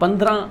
15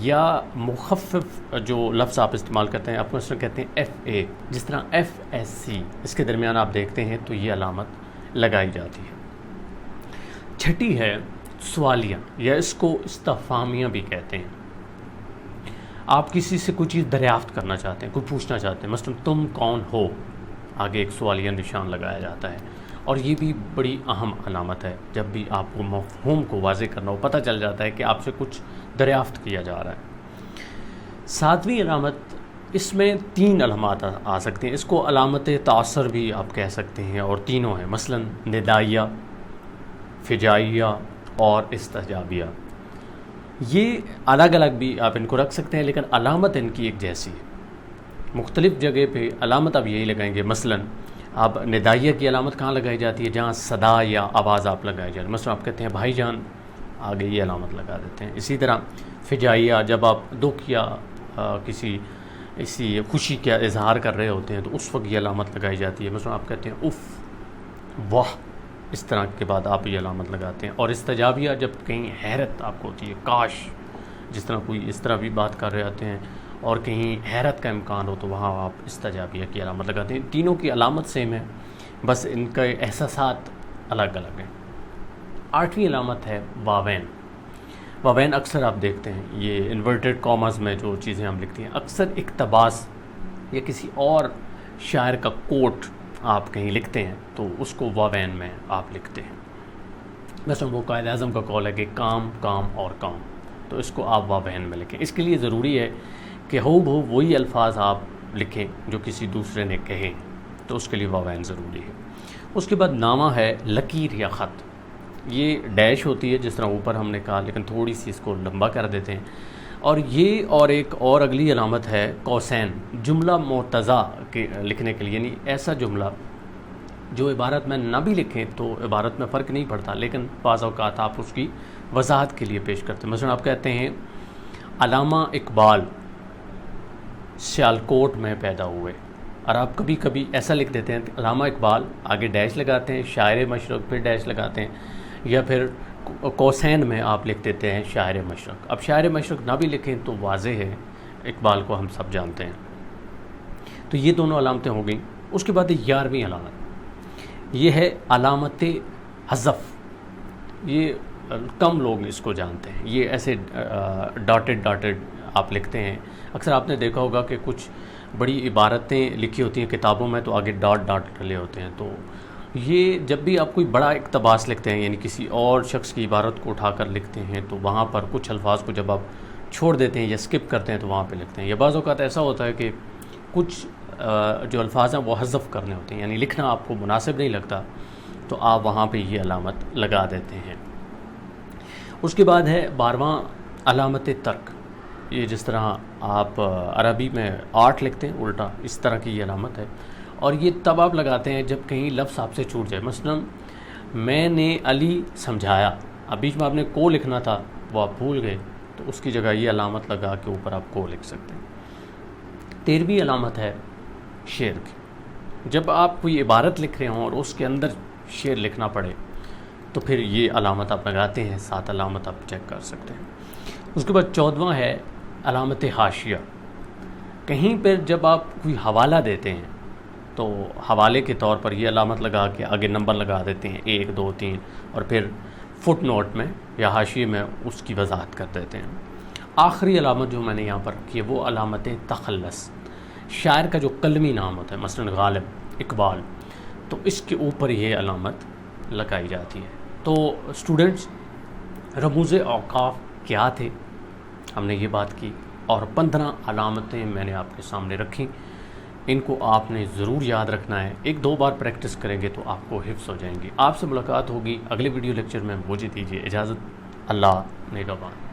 یا مخفف جو لفظ آپ استعمال کرتے ہیں آپ مثلا کہتے ہیں FA، جس طرح FSC، اس کے درمیان آپ دیکھتے ہیں تو یہ علامت لگائی جاتی ہے۔ چھٹی ہے سوالیہ، یا اس کو استفہامیہ بھی کہتے ہیں۔ آپ کسی سے کوئی چیز دریافت کرنا چاہتے ہیں، کوئی پوچھنا چاہتے ہیں، مثلا تم کون ہو، آگے ایک سوالیہ نشان لگایا جاتا ہے، اور یہ بھی بڑی اہم علامت ہے۔ جب بھی آپ کو مفہوم کو واضح کرنا ہو، پتہ چل جاتا ہے کہ آپ سے کچھ دریافت کیا جا رہا ہے۔ ساتویں علامت، اس میں 3 علامات آ سکتے ہیں، اس کو علامت تاثر بھی آپ کہہ سکتے ہیں، اور تینوں ہیں، مثلا ندائیہ، فجائیہ اور استجابیہ۔ یہ الگ الگ بھی آپ ان کو رکھ سکتے ہیں، لیکن علامت ان کی ایک جیسی ہے۔ مختلف جگہ پہ علامت آپ یہی لگائیں گے۔ مثلا آپ ندائیہ کی علامت کہاں لگائی جاتی ہے؟ جہاں صدا یا آواز آپ لگائی جاتی ہے، مثلا آپ کہتے ہیں بھائی جان، آگے یہ علامت لگا دیتے ہیں۔ اسی طرح فجائیہ، جب آپ دکھ یا اسی خوشی کا اظہار کر رہے ہوتے ہیں تو اس وقت یہ علامت لگائی جاتی ہے، مثلا آپ کہتے ہیں اف، واہ، اس طرح کے بعد آپ یہ علامت لگاتے ہیں۔ اور استجابیہ، جب کہیں حیرت آپ کو ہوتی ہے، کاش، جس طرح کوئی اس طرح بھی بات کر رہے ہوتے ہیں اور کہیں حیرت کا امکان ہو تو وہاں آپ استجابیہ کی علامت لگاتے ہیں۔ تینوں کی علامت سیم ہے، بس ان کے احساسات الگ الگ ہیں۔ 8ویں علامت ہے واوین۔ واوین اکثر آپ دیکھتے ہیں، یہ انورٹڈ کاماز میں جو چیزیں ہم لکھتے ہیں، اکثر اقتباس یا کسی اور شاعر کا کوٹ آپ کہیں لکھتے ہیں تو اس کو واوین میں آپ لکھتے ہیں۔ مثلا وہ قائد اعظم کا قول ہے کہ کام کام اور کام، تو اس کو آپ واوین میں لکھیں۔ اس کے لیے ضروری ہے کہ ہو بہو وہی الفاظ آپ لکھیں جو کسی دوسرے نے کہے، تو اس کے لیے واوین ضروری ہے۔ اس کے بعد نامہ ہے لکیر یا خط، یہ ڈیش ہوتی ہے جس طرح اوپر ہم نے کہا، لیکن تھوڑی سی اس کو لمبا کر دیتے ہیں۔ اور یہ اور ایک اور اگلی علامت ہے قوسین، جملہ مرتضی کے لکھنے کے لیے، یعنی ایسا جملہ جو عبارت میں نہ بھی لکھیں تو عبارت میں فرق نہیں پڑتا، لیکن بعض اوقات آپ اس کی وضاحت کے لیے پیش کرتے ہیں۔ مثلا آپ کہتے ہیں علامہ اقبال سیالکوٹ میں پیدا ہوئے، اور آپ کبھی کبھی ایسا لکھ دیتے ہیں علامہ اقبال، آگے ڈیش لگاتے ہیں، شاعر مشرق، پھر ڈیش لگاتے ہیں، یا پھر قوسین میں آپ لکھ دیتے ہیں شاعر مشرق۔ اب شاعر مشرق نہ بھی لکھیں تو واضح ہے، اقبال کو ہم سب جانتے ہیں۔ تو یہ دونوں علامتیں ہو گئیں۔ اس کے بعد 11ویں علامت، یہ ہے علامت حذف۔ یہ کم لوگ اس کو جانتے ہیں، یہ ایسے ڈاٹڈ آپ لکھتے ہیں۔ اکثر آپ نے دیکھا ہوگا کہ کچھ بڑی عبارتیں لکھی ہوتی ہیں کتابوں میں تو آگے ڈاٹ ڈلے ہوتے ہیں، تو یہ جب بھی آپ کوئی بڑا اقتباس لکھتے ہیں، یعنی کسی اور شخص کی عبارت کو اٹھا کر لکھتے ہیں، تو وہاں پر کچھ الفاظ کو جب آپ چھوڑ دیتے ہیں یا اسکپ کرتے ہیں تو وہاں پہ لکھتے ہیں۔ یا بعض اوقات ایسا ہوتا ہے کہ کچھ جو الفاظ ہیں وہ حذف کرنے ہوتے ہیں، یعنی لکھنا آپ کو مناسب نہیں لگتا تو آپ وہاں پہ یہ علامت لگا دیتے ہیں۔ اس کے بعد ہے 12واں علامت ترک، یہ جس طرح آپ عربی میں 8 لکھتے ہیں الٹا، اس طرح کی یہ علامت ہے، اور یہ تب آپ لگاتے ہیں جب کہیں لفظ آپ سے چھوٹ جائے۔ مثلا میں نے علی سمجھایا، اب بیچ میں آپ نے کو لکھنا تھا وہ آپ بھول گئے تو اس کی جگہ یہ علامت لگا کے اوپر آپ کو لکھ سکتے ہیں۔ 13ویں علامت ہے شعر کی، جب آپ کوئی عبارت لکھ رہے ہوں اور اس کے اندر شعر لکھنا پڑے تو پھر یہ علامت آپ لگاتے ہیں، 7 علامت آپ چیک کر سکتے ہیں۔ اس کے بعد 14واں ہے علامت حاشیہ، کہیں پر جب آپ کوئی حوالہ دیتے ہیں تو حوالے کے طور پر یہ علامت لگا کے آگے نمبر لگا دیتے ہیں 1 2 3، اور پھر فٹ نوٹ میں یا حاشیے میں اس کی وضاحت کر دیتے ہیں۔ آخری علامت جو میں نے یہاں پر رکھی ہے وہ علامت تخلص، شاعر کا جو قلمی نام ہوتا ہے، مثلا غالب، اقبال، تو اس کے اوپر یہ علامت لگائی جاتی ہے۔ تو اسٹوڈنٹس، رموز اوقاف کیا تھے ہم نے یہ بات کی، اور 15 علامتیں میں نے آپ کے سامنے رکھیں، ان کو آپ نے ضرور یاد رکھنا ہے۔ 1-2 بار پریکٹس کریں گے تو آپ کو حفظ ہو جائیں گی۔ آپ سے ملاقات ہوگی اگلے ویڈیو لیکچر میں، مجھے دیجیے اجازت، اللہ نگہبان۔